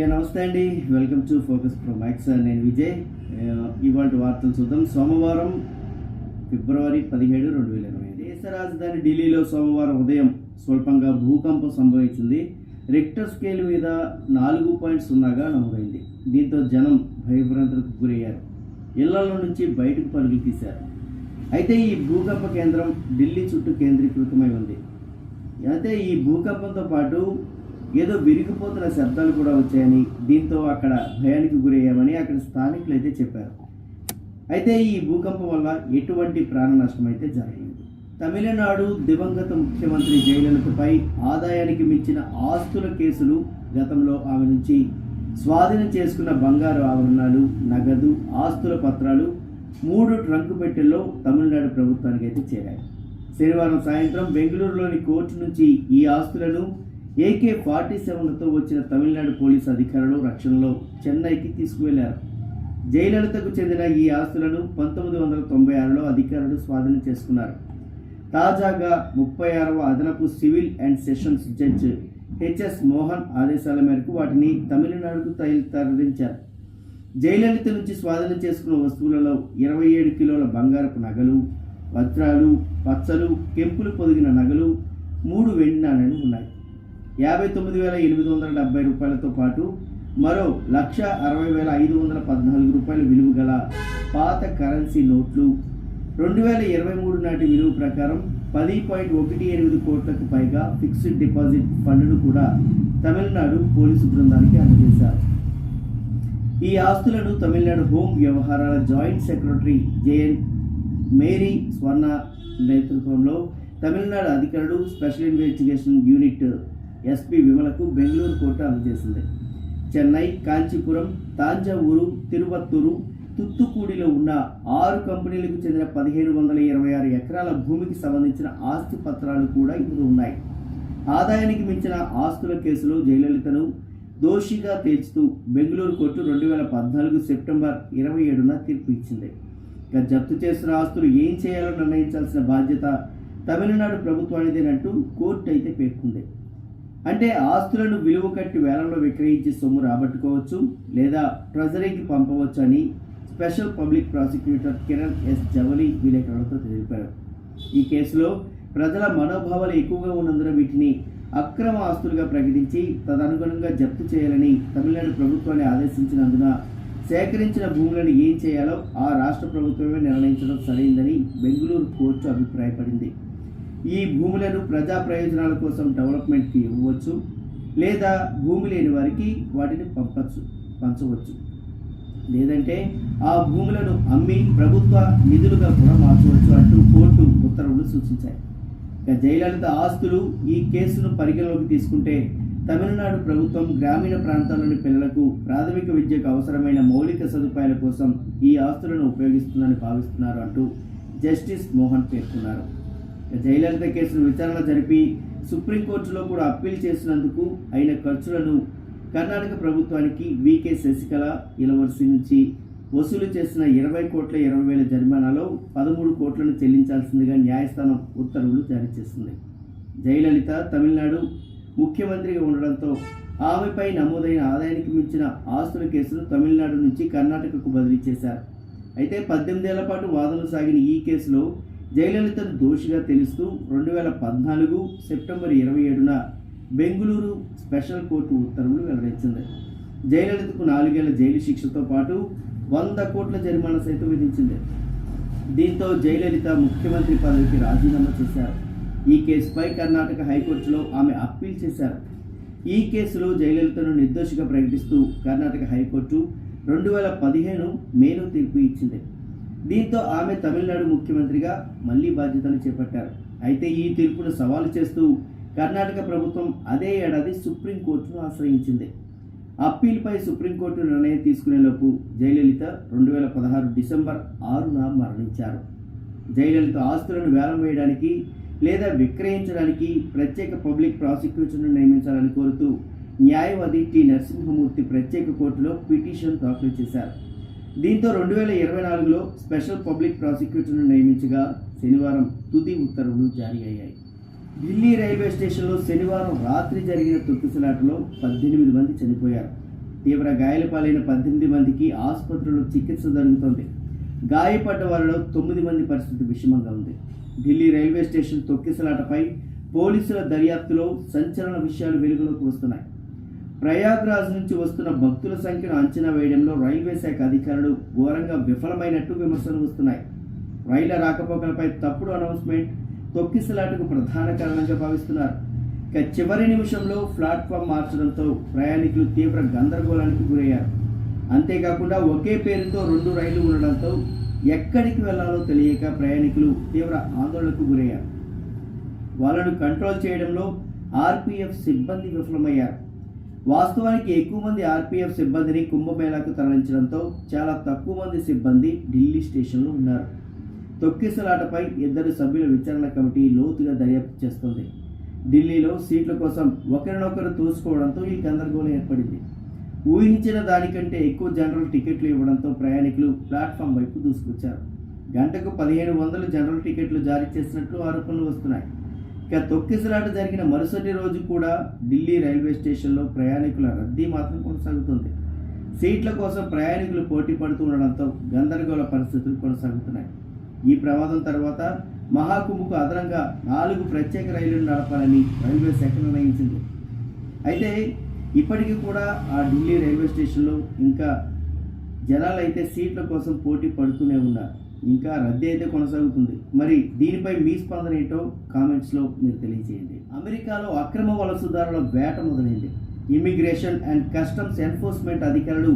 నమస్తే అండి. Welcome to focus pro max. నేను విజయ్. ఇవాళ వార్తలు చూద్దాం. సోమవారం ఫిబ్రవరి 17, 2020. దేశ రాజధాని ఢిల్లీలో సోమవారం ఉదయం స్వల్పంగా భూకంపం సంభవించింది. రిక్టర్ స్కేల్ మీద 4.0గా నమోదైంది. దీంతో జనం భయభ్రాంతులకు గురయ్యారు. ఇళ్లలో నుంచి బయటకు పరుగులు తీశారు. అయితే ఈ భూకంప కేంద్రం ఢిల్లీ చుట్టూ కేంద్రీకృతమై ఉంది. అయితే ఈ భూకంపంతో పాటు ఏదో విరిగిపోతున్న శబ్దాలు కూడా వచ్చాయని, దీంతో అక్కడ భయానికి గురయ్యామని అక్కడ స్థానికులు అయితే చెప్పారు. అయితే ఈ భూకంపం వల్ల ఎటువంటి ప్రాణ నష్టం అయితే జరగలేదు. తమిళనాడు దివంగత ముఖ్యమంత్రి జయలలితపై ఆదాయానికి మించిన ఆస్తుల కేసులు, గతంలో ఆమె నుంచి స్వాధీనం చేసుకున్న బంగారు ఆభరణాలు, నగదు, ఆస్తుల పత్రాలు 3 ట్రంకు పెట్టెల్లో తమిళనాడు ప్రభుత్వానికి అయితే చేరాయి. శనివారం సాయంత్రం బెంగళూరులోని కోర్టు నుంచి ఈ ఆస్తులను AK-47లతో వచ్చిన తమిళనాడు పోలీసు అధికారులు రక్షణలో చెన్నైకి తీసుకువెళ్లారు. జయలలితకు చెందిన ఈ ఆస్తులను 1996లో అధికారులు స్వాధీనం చేసుకున్నారు. తాజాగా 36వ అదనపు civil and sessions judge HS Mohan ఆదేశాల మేరకు వాటిని తమిళనాడుకు తరలించారు. జయలలిత నుంచి స్వాధీనం చేసుకున్న వస్తువులలో 27 కిలోల బంగారపు నగలు, వజ్రాలు, పచ్చలు, కెంపులు పొదిగిన నగలు, 3 వెండి నాణేలు ఉన్నాయి. 59,870 రూపాయలతో పాటు మరో 1,60,514 రూపాయల విలువ గల పాత కరెన్సీ నోట్లు, 2023 నాటి విలువ ప్రకారం 10.18 కోట్లకు పైగా ఫిక్స్డ్ డిపాజిట్ ఫండ్ను కూడా తమిళనాడు పోలీసు బృందానికి అందజేశారు. ఈ ఆస్తులను తమిళనాడు హోం వ్యవహారాల joint secretary JN Mary Swarna నేతృత్వంలో తమిళనాడు అధికారులు స్పెషల్ ఇన్వెస్టిగేషన్ యూనిట్ SP విమలకు బెంగళూరు కోర్టు అందజేసింది. చెన్నై, కాంచీపురం, తాంజావూరు, తిరువత్తూరు, తుత్తుకూడిలో ఉన్న 6 కంపెనీలకు చెందిన 1,526 ఎకరాల భూమికి సంబంధించిన ఆస్తి పత్రాలు కూడా ఇందులో ఉన్నాయి. ఆదాయానికి మించిన ఆస్తుల కేసులో జయలలితను దోషిగా తేల్చుతూ బెంగళూరు కోర్టు 2014 సెప్టెంబర్ 27న తీర్పు ఇచ్చింది. ఇక జప్తు చేసిన ఆస్తులు ఏం చేయాలో నిర్ణయించాల్సిన బాధ్యత తమిళనాడు ప్రభుత్వానిదేనంటూ కోర్టు అయితే పేర్కొంది. అంటే ఆస్తులను విలువ కట్టి వేలంలో విక్రయించి సొమ్ము రాబట్టుకోవచ్చు, లేదా ట్రెజరీకి పంపవచ్చు అని special public prosecutor Kiran S. Javali విలేకరులతో తెలిపారు. ఈ కేసులో ప్రజల మనోభావాలు ఎక్కువగా ఉన్నందున వీటిని అక్రమ ఆస్తులుగా ప్రకటించి తదనుగుణంగా జప్తు చేయాలని తమిళనాడు ప్రభుత్వాన్ని ఆదేశించినందున సేకరించిన భూములను ఏం చేయాలో ఆ రాష్ట్ర ప్రభుత్వమే నిర్ణయించడం సరైందని బెంగళూరు కోర్టు అభిప్రాయపడింది. ఈ భూములను ప్రజా ప్రయోజనాల కోసం డెవలప్మెంట్కి ఇవ్వవచ్చు, లేదా భూమి లేని వారికి వాటిని పంచవచ్చు, లేదంటే ఆ భూములను అమ్మి ప్రభుత్వ నిధులుగా కూడా మార్చవచ్చు అంటూ కోర్టు ఉత్తర్వులు సూచించాయి. ఇక జయలలిత ఆస్తులు ఈ కేసును పరిగణలోకి తీసుకుంటే తమిళనాడు ప్రభుత్వం గ్రామీణ ప్రాంతాల్లోని పిల్లలకు ప్రాథమిక విద్యకు అవసరమైన మౌలిక సదుపాయాల కోసం ఈ ఆస్తులను ఉపయోగిస్తుందని భావిస్తున్నారు అంటూ జస్టిస్ మోహన్ పేర్కొన్నారు. జయలలిత కేసును విచారణ జరిపి సుప్రీంకోర్టులో కూడా అప్పీల్ చేసినందుకు అయిన ఖర్చులను కర్ణాటక ప్రభుత్వానికి VK శశికళ ఇలవర్సి నుంచి వసూలు చేసిన 20,20,000 జరిమానాలో 13 కోట్లను చెల్లించాల్సిందిగా న్యాయస్థానం ఉత్తర్వులు జారీ చేసింది. జయలలిత తమిళనాడు ముఖ్యమంత్రిగా ఉండడంతో ఆమెపై నమోదైన ఆదాయానికి మించిన ఆస్తుల కేసును తమిళనాడు నుంచి కర్ణాటకకు బదిలీ చేశారు. అయితే 18 ఏళ్ల పాటు వాదనలు సాగిన ఈ కేసులో జయలలితను దోషిగా తెలుస్తూ 2014 సెప్టెంబర్ 27న బెంగళూరు స్పెషల్ కోర్టు ఉత్తర్వులు వెల్లడించింది. జయలలితకు 4 ఏళ్ల జైలు శిక్షతో పాటు 100 కోట్ల జరిమానా సైతం విధించింది. దీంతో జయలలిత ముఖ్యమంత్రి పదవికి రాజీనామా చేశారు. ఈ కేసుపై కర్ణాటక హైకోర్టులో ఆమె అప్పీల్ చేశారు. ఈ కేసులో జయలలితను నిర్దోషిగా ప్రకటిస్తూ కర్ణాటక హైకోర్టు 2015 మేలో తీర్పు ఇచ్చింది. దీంతో ఆమె తమిళనాడు ముఖ్యమంత్రిగా మళ్లీ బాధ్యతలు చేపట్టారు. అయితే ఈ తీర్పును సవాలు చేస్తూ కర్ణాటక ప్రభుత్వం అదే ఏడాది సుప్రీంకోర్టును ఆశ్రయించింది. అప్పీల్పై సుప్రీంకోర్టు నిర్ణయం తీసుకునేలోపు జయలలిత 2016 డిసెంబర్ 6న మరణించారు. జయలలిత ఆస్తులను వేలం వేయడానికి లేదా విక్రయించడానికి ప్రత్యేక పబ్లిక్ ప్రాసిక్యూటర్ను నియమించాలని కోరుతూ న్యాయవాది T. నరసింహమూర్తి ప్రత్యేక కోర్టులో పిటిషన్ దాఖలు చేశారు. దీంతో 2024లో స్పెషల్ పబ్లిక్ ప్రాసిక్యూటర్ను నియమించగా శనివారం తుది ఉత్తర్వులు జారీ అయ్యాయి. ఢిల్లీ రైల్వే స్టేషన్లో శనివారం రాత్రి జరిగిన తొక్కిసలాటలో 18 మంది చనిపోయారు. తీవ్ర గాయాల పాలైన 18 మందికి ఆసుపత్రిలో చికిత్స జరుగుతోంది. గాయపడ్డ వారిలో 9 మంది పరిస్థితి విషమంగా ఉంది. ఢిల్లీ రైల్వే స్టేషన్ తొక్కిసలాటపై పోలీసుల దర్యాప్తులో సంచలన విషయాలు వెలుగులోకి వస్తున్నాయి. ప్రయాగ్రాజ్ నుంచి వస్తున్న భక్తుల సంఖ్యను అంచనా వేయడంలో రైల్వే శాఖ అధికారులు ఘోరంగా విఫలమైనట్టు విమర్శలు వస్తున్నాయి. రైళ్ల రాకపోకలపై తప్పుడు అనౌన్స్మెంట్ తొక్కిసలాటకు ప్రధాన కారణంగా భావిస్తున్నారు. ఇక చివరి నిమిషంలో ప్లాట్ఫామ్ మార్చడంతో ప్రయాణికులు తీవ్ర గందరగోళానికి గురయ్యారు. అంతేకాకుండా ఒకే పేరుతో 2 రైళ్లు ఉండడంతో ఎక్కడికి వెళ్లాలో తెలియక ప్రయాణికులు తీవ్ర ఆందోళనకు గురయ్యారు. వాళ్ళను కంట్రోల్ చేయడంలో ఆర్పీఎఫ్ సిబ్బంది విఫలమయ్యారు. వాస్తవానికి ఎక్కువ మంది ఆర్పీఎఫ్ సిబ్బందిని కుంభమేళాకు తరలించడంతో చాలా తక్కువ మంది సిబ్బంది ఢిల్లీ స్టేషన్లో ఉన్నారు. తొక్కిసలాటపై 2 సభ్యుల విచారణ కమిటీ లోతుగా దర్యాప్తు చేస్తోంది. ఢిల్లీలో సీట్ల కోసం ఒకరినొకరు తోసుకోవడంతో ఈ గందరగోళం ఏర్పడింది. ఊహించిన దానికంటే ఎక్కువ జనరల్ టికెట్లు ఇవ్వడంతో ప్రయాణికులు ప్లాట్ఫామ్ వైపు దూసుకొచ్చారు. గంటకు 1500 జనరల్ టికెట్లు జారీ చేసినట్లు ఆరోపణలు వస్తున్నాయి. ఇక తొక్కిసలాట జరిగిన మరుసటి రోజు కూడా ఢిల్లీ రైల్వే స్టేషన్లో ప్రయాణికుల రద్దీ మాత్రం కొనసాగుతుంది. సీట్ల కోసం ప్రయాణికులు పోటీ పడుతూ ఉండడంతో గందరగోళ పరిస్థితులు కొనసాగుతున్నాయి. ఈ ప్రమాదం తర్వాత మహాకుంభకు అదనంగా 4 ప్రత్యేక రైళ్లను నడపాలని రైల్వే శాఖ నిర్ణయించింది. అయితే ఇప్పటికీ కూడా ఆ ఢిల్లీ రైల్వే స్టేషన్లో ఇంకా జనాలు అయితే సీట్ల కోసం పోటీ పడుతూనే ఉన్నారు. ఇంకా రద్దీ అయితే కొనసాగుతుంది. మరి దీనిపై మీ స్పందన ఏంటో కామెంట్స్లో మీరు తెలియజేయండి. అమెరికాలో అక్రమ వలసదారుల వేట మొదలైంది. ఇమిగ్రేషన్ అండ్ కస్టమ్స్ ఎన్ఫోర్స్మెంట్ అధికారులు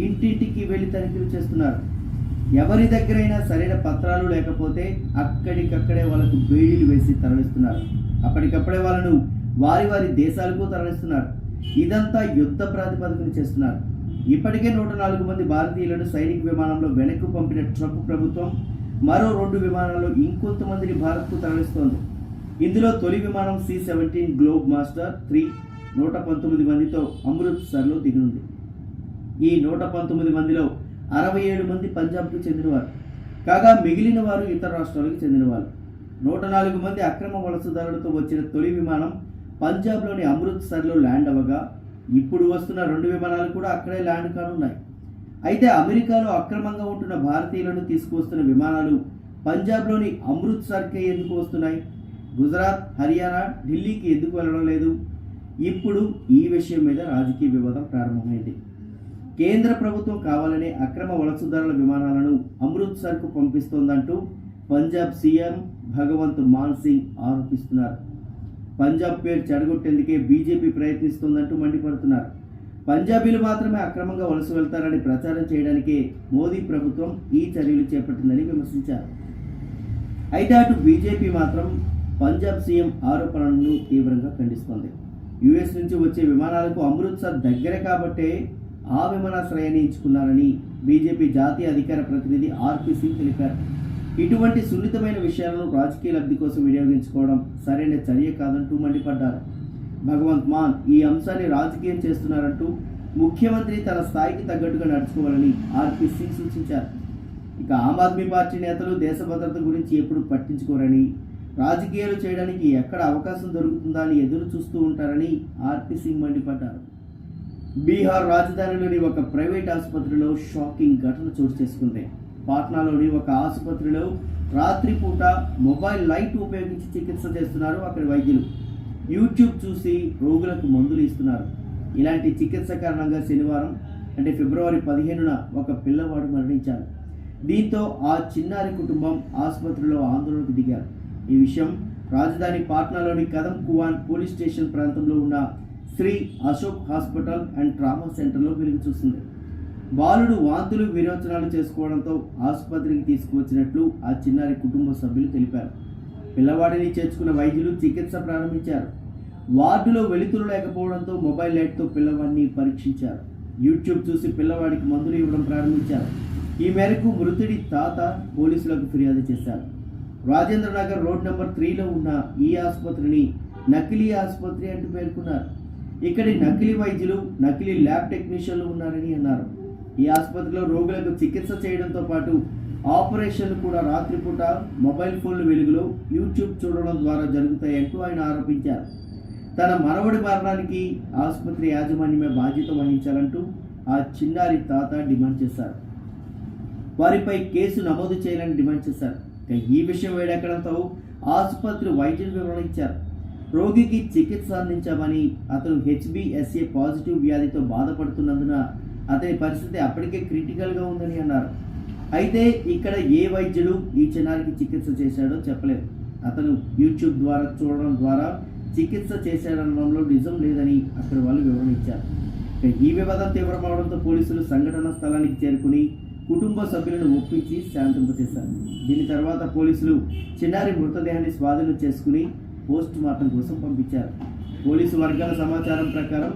ఇంటింటికి వెళ్లి తనిఖీలు చేస్తున్నారు. ఎవరి దగ్గరైనా సరైన పత్రాలు లేకపోతే అక్కడికక్కడే వాళ్ళకు బేడీలు వేసి తరలిస్తున్నారు. అప్పటికప్పుడే వాళ్ళను వారి వారి దేశాలకు తరలిస్తున్నారు. ఇదంతా యుద్ధ ప్రాతిపదికన చేస్తున్నారు. ఇప్పటికే 104 మంది భారతీయులను సైనిక విమానంలో వెనక్కు పంపిన ట్రంప్ ప్రభుత్వం మరో 2 విమానాల్లో ఇంకొంతమందిని భారత్కు తరలిస్తోంది. ఇందులో తొలి విమానం C-17 గ్లోబ్ మాస్టర్ 3 119 మందితో అమృత్సర్లో దిగనుంది. ఈ 119 మందిలో 67 మంది పంజాబ్కు చెందినవారు కాగా మిగిలిన వారు ఇతర రాష్ట్రాలకు చెందినవారు. 104 మంది అక్రమ వలసదారులతో వచ్చిన తొలి విమానం పంజాబ్లోని అమృత్సర్లో ల్యాండ్ అవ్వగా ఇప్పుడు వస్తున్న 2 విమానాలు కూడా అక్కడే ల్యాండ్ కానున్నాయి. అయితే అమెరికాలో అక్రమంగా ఉంటున్న భారతీయులను తీసుకువస్తున్న విమానాలు పంజాబ్లోని అమృత్సర్కే ఎందుకు వస్తున్నాయి? గుజరాత్, హర్యానా, ఢిల్లీకి ఎందుకు వెళ్ళడం లేదు? ఇప్పుడు ఈ విషయం మీద రాజకీయ వివాదం ప్రారంభమైంది. కేంద్ర ప్రభుత్వం కావాలనే అక్రమ వలసదారుల విమానాలను అమృత్సర్కు పంపిస్తోందంటూ పంజాబ్ సీఎం భగవంత్ మాన్ సింగ్ ఆరోపిస్తున్నారు. పంజాబ్ పేరు చెడగొట్టేందుకే బీజేపీ ప్రయత్నిస్తోందంటూ మండిపడుతున్నారు. పంజాబీలు మాత్రమే అక్రమంగా వలస వెళ్తారని ప్రచారం చేయడానికే మోదీ ప్రభుత్వం ఈ చర్యలు చేపట్టిందని విమర్శించారు. అయితే అటు బీజేపీ మాత్రం పంజాబ్ సీఎం ఆరోపణలను తీవ్రంగా ఖండిస్తోంది. యుఎస్ నుంచి వచ్చే విమానాలకు అమృత్సర్ దగ్గరే కాబట్టే ఆ విమానాశ్రయాన్ని ఎంచుకున్నారని బీజేపీ జాతీయ అధికార ప్రతినిధి ఆర్పీ సింగ్ తెలిపారు. ఇటువంటి సున్నితమైన విషయాలను రాజకీయ లబ్ధి కోసం వినియోగించుకోవడం సరైన చర్య కాదంటూ మండిపడ్డారు. భగవంత్ మాన్ ఈ అంశాన్ని రాజకీయం చేస్తున్నారంటూ ముఖ్యమంత్రి తన స్థాయికి తగ్గట్టుగా నడుచుకోవాలని ఆర్పీ సింగ్ సూచించారు. ఇక ఆమ్ ఆద్మీ పార్టీ నేతలు దేశ భద్రత గురించి ఎప్పుడు పట్టించుకోరని, రాజకీయాలు చేయడానికి ఎక్కడ అవకాశం దొరుకుతుందా అని ఎదురు చూస్తూ ఉంటారని ఆర్పీ సింగ్ మండిపడ్డారు. బీహార్ రాజధానిలోని ఒక ప్రైవేట్ ఆసుపత్రిలో షాకింగ్ ఘటన చోటు చేసుకుంది. పాట్నాలోని ఒక ఆసుపత్రిలో రాత్రిపూట మొబైల్ లైట్ ఉపయోగించి చికిత్స చేస్తున్నారు అక్కడి వైద్యులు. యూట్యూబ్ చూసి రోగులకు మందులు ఇస్తున్నారు. ఇలాంటి చికిత్స కారణంగా శనివారం అంటే ఫిబ్రవరి 15న ఒక పిల్లవాడు మరణించారు. దీంతో ఆ చిన్నారి కుటుంబం ఆసుపత్రిలో ఆందోళనకు దిగారు. ఈ విషయం రాజధాని పాట్నాలోని కదం కువాన్ పోలీస్ స్టేషన్ ప్రాంతంలో ఉన్న Shri Ashok hospital and trauma సెంటర్లో వెలుగు చూస్తుంది. బాలుడు వాంతులు విరోచనాలు చేసుకోవడంతో ఆసుపత్రికి తీసుకువచ్చినట్లు ఆ చిన్నారి కుటుంబ సభ్యులు తెలిపారు. పిల్లవాడిని చేర్చుకున్న వైద్యులు చికిత్స ప్రారంభించారు. వార్డులో వెలుతురు లేకపోవడంతో మొబైల్ లైట్తో పిల్లవాడిని పరీక్షించారు. యూట్యూబ్ చూసి పిల్లవాడికి మందులు ఇవ్వడం ప్రారంభించారు. ఈ మేరకు మృతుడి తాత పోలీసులకు ఫిర్యాదు చేశారు. రాజేంద్ర నగర్ రోడ్ నెంబర్ 3లో ఉన్న ఈ ఆసుపత్రిని నకిలీ ఆసుపత్రి అంటూ పేర్కొన్నారు. ఇక్కడి నకిలీ వైద్యులు, నకిలీ ల్యాబ్ టెక్నీషియన్లు ఉన్నారని అన్నారు. ఈ ఆసుపత్రిలో రోగులకు చికిత్స చేయడంతో పాటు ఆపరేషన్లు కూడా రాత్రిపూట మొబైల్ ఫోన్ల వెలుగులో యూట్యూబ్ చూడడం ద్వారా జరుగుతాయంటూ ఆయన ఆరోపించారు. తన మనవడి మరణానికి ఆసుపత్రి యాజమాన్యమే బాధ్యత వహించాలంటూ ఆ చిన్నారి తాత డిమాండ్ చేశారు. వారిపై కేసు నమోదు చేయాలని డిమాండ్ చేశారు. ఈ విషయం వేడెక్కడంతో ఆసుపత్రి వైద్యులు వివరణ ఇచ్చారు. రోగికి చికిత్స అందించామని, అతను HbSA పాజిటివ్ వ్యాధితో బాధపడుతున్నందున అతని పరిస్థితి అప్పటికే క్రిటికల్గా ఉందని అన్నారు. అయితే ఇక్కడ ఏ వైద్యుడు ఈ చిన్నారికి చికిత్స చేశాడో చెప్పలేదు. అతను యూట్యూబ్ ద్వారా చూడడం ద్వారా చికిత్స చేశాడనడంలో నిజం లేదని అక్కడ వాళ్ళు వివరణ ఇచ్చారు. ఈ వివాదం తీవ్రమవడంతో పోలీసులు సంఘటన స్థలానికి చేరుకుని కుటుంబ సభ్యులను ఒప్పించి శాంతింపచేశారు. దీని తర్వాత పోలీసులు చిన్నారి మృతదేహాన్ని స్వాధీనం చేసుకుని పోస్ట్ మార్టం కోసం పంపించారు. పోలీసు వర్గాల సమాచారం ప్రకారం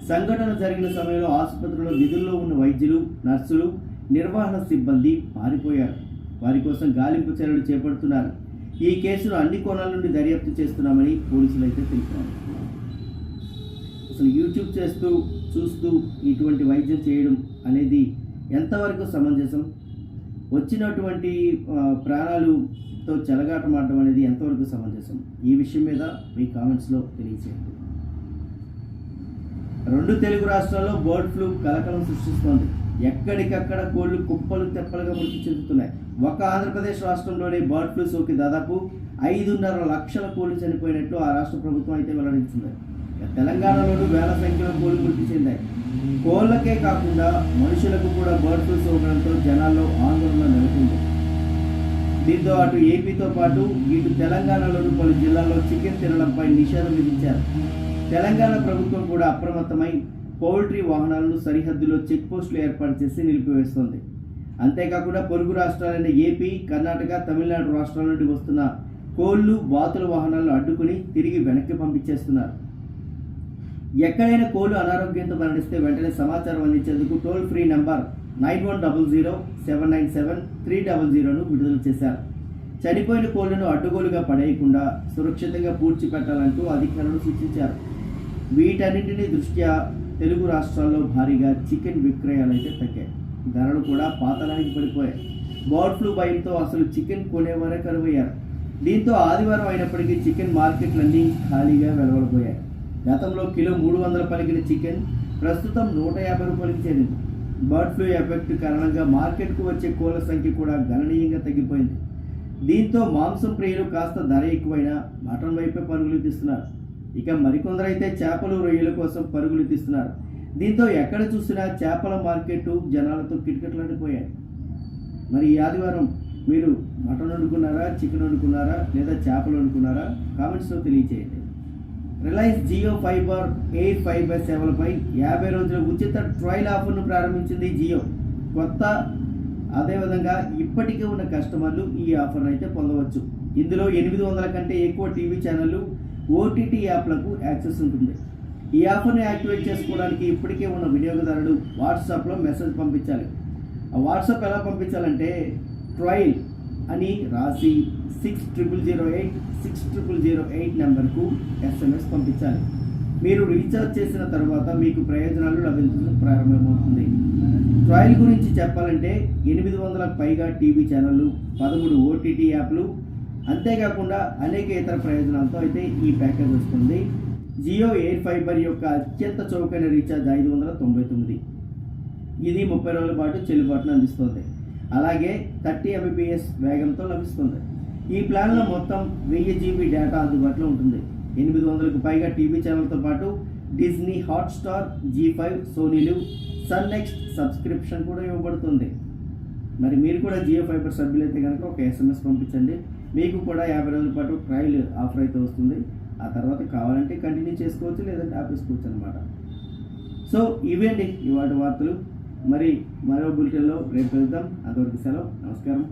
సంఘటన జరిగిన సమయంలో ఆసుపత్రిలో విధుల్లో ఉన్న వైద్యులు, నర్సులు, నిర్వహణ సిబ్బంది పారిపోయారు. వారి కోసం గాలింపు చర్యలు చేపడుతున్నారు. ఈ కేసును అన్ని కోణాల నుండి దర్యాప్తు చేస్తున్నామని పోలీసులు అయితే తెలిపారు. అసలు యూట్యూబ్ చూస్తూ ఇటువంటి వైద్యం చేయడం అనేది ఎంతవరకు సమంజసం? వచ్చినటువంటి ప్రాణాలతో చెలగాటమాడడం అనేది ఎంతవరకు సమంజసం? ఈ విషయం మీద మీ కామెంట్స్లో తెలియజేయండి. 2 తెలుగు రాష్ట్రాల్లో బర్డ్ ఫ్లూ కలకలం సృష్టిస్తోంది. ఎక్కడికక్కడ కోళ్లు కుప్పలు తెప్పలుగా మృతి చెందుతున్నాయి. ఒక ఆంధ్రప్రదేశ్ రాష్ట్రంలోని బర్డ్ ఫ్లూ సోకి దాదాపు 5.5 లక్షల కోళ్లు చనిపోయినట్లు ఆ రాష్ట్ర ప్రభుత్వం అయితే వెల్లడించింది. తెలంగాణలోనూ వేల సంఖ్యలో కోళ్లు మృతి చెందాయి. కోళ్లకే కాకుండా మనుషులకు కూడా బర్డ్ ఫ్లూ సోకడంతో జనాల్లో ఆందోళన నెలకొంది. దీంతో అటు ఏపీతో పాటు ఇటు తెలంగాణలోని పలు జిల్లాల్లో చికెన్ తినడంపై నిషేధం విధించారు. తెలంగాణ ప్రభుత్వం కూడా అప్రమత్తమై పౌల్ట్రీ వాహనాలను సరిహద్దులో చెక్ పోస్టులు ఏర్పాటు చేసి నిలిపివేస్తోంది. అంతేకాకుండా పొరుగు రాష్ట్రాలైన ఏపీ, కర్ణాటక, తమిళనాడు రాష్ట్రాల నుండి వస్తున్న కోళ్లు, బాతుల వాహనాలను అడ్డుకుని తిరిగి వెనక్కి పంపించేస్తున్నారు. ఎక్కడైనా కోళ్లు అనారోగ్యంతో మరణిస్తే వెంటనే సమాచారం అందించేందుకు టోల్ ఫ్రీ నంబర్ 9100-797-300ను విడుదల చేశారు. చనిపోయిన కోళ్లను అడ్డుగోలుగా పడేయకుండా సురక్షితంగా పూడ్చిపెట్టాలంటూ అధికారులు సూచించారు. వీటన్నింటినీ దృష్ట్యా తెలుగు రాష్ట్రాల్లో భారీగా చికెన్ విక్రయాలు అయితే తగ్గాయి. ధరలు కూడా పాతాళానికి పడిపోయాయి. బర్డ్ ఫ్లూ భయంతో అసలు చికెన్ కొనేవారే కరువయ్యారు. దీంతో ఆదివారం అయినప్పటికీ చికెన్ మార్కెట్లన్నీ ఖాళీగా వెలువడిపోయాయి. గతంలో కిలో 300 పలికిన చికెన్ ప్రస్తుతం 150 రూపాయలకి చేరింది. బర్డ్ ఫ్లూ ఎఫెక్ట్ కారణంగా మార్కెట్కు వచ్చే కోళ్ల సంఖ్య కూడా గణనీయంగా తగ్గిపోయింది. దీంతో మాంసం ప్రియులు కాస్త ధర ఎక్కువైనా మటన్ వైపే పరుగులు తీస్తున్నారు. ఇక మరికొందరైతే చేపలు, రొయ్యల కోసం పరుగులు తీస్తున్నారు. దీంతో ఎక్కడ చూసినా చేపల మార్కెట్ జనాలతో కిటకిటలాడిపోయాయి. మరి ఈ ఆదివారం మీరు మటన్ వండుకున్నారా, చికెన్ వండుకున్నారా, లేదా చేపలు వండుకున్నారా? కామెంట్స్లో తెలియచేయండి. Reliance Jio fibre, air fibre సేవలపై 50 రోజుల ఉచిత ట్రయల్ ఆఫర్ను ప్రారంభించింది జియో. కొత్త అదేవిధంగా ఇప్పటికే ఉన్న కస్టమర్లు ఈ ఆఫర్ను అయితే పొందవచ్చు. ఇందులో 800 కంటే ఎక్కువ టీవీ ఛానళ్లు, OTT యాప్లకు యాక్సెస్ ఉంటుంది. ఈ ఆఫర్ని యాక్టివేట్ చేసుకోవడానికి ఇప్పటికే ఉన్న వినియోగదారుడు వాట్సాప్లో మెసేజ్ పంపించాలి. ఆ వాట్సాప్ ఎలా పంపించాలంటే ట్రయల్ అని రాసి 6008 నెంబర్కు SMS పంపించాలి. మీరు రీఛార్జ్ చేసిన తర్వాత మీకు ప్రయోజనాలు లభించడం ప్రారంభమవుతుంది. ట్రయల్ గురించి చెప్పాలంటే 800కు పైగా టీవీ ఛానళ్ళు, 13 OTT యాప్లు, అంతేకాకుండా అనేక ఇతర ప్రయోజనాలతో అయితే ఈ ప్యాకేజ్ వస్తుంది. జియో ఎయిర్ ఫైబర్ యొక్క అత్యంత చౌకైన రీఛార్జ్ 599. ఇది 30 రోజుల పాటు చెల్లుబాటును అందిస్తుంది. అలాగే 30 Mbps వేగంతో లభిస్తుంది. ఈ ప్లాన్లో మొత్తం 1000 GB డేటా అందుబాటులో ఉంటుంది. 800కు పైగా టీవీ ఛానల్తో పాటు డిజ్నీ, హాట్స్టార్, G5, సోనీలు, సన్ నెక్స్ట్ సబ్స్క్రిప్షన్ కూడా ఇవ్వబడుతుంది. మరి మీరు కూడా జియో ఫైబర్ సభ్యులైతే కనుక ఒక SMS పంపించండి. మీకు కూడా 50 రోజుల పాటు ట్రయల్ ఆఫర్ అయితే వస్తుంది. ఆ తర్వాత కావాలంటే కంటిన్యూ చేసుకోవచ్చు, లేదంటే ఆపేసుకోవచ్చు అనమాట. సో ఇవేండి ఇవాటి వార్తలు. మరి మరో బులెటిన్లో రేపు కలుద్దాం. అంతవరకు సెలవు. నమస్కారం.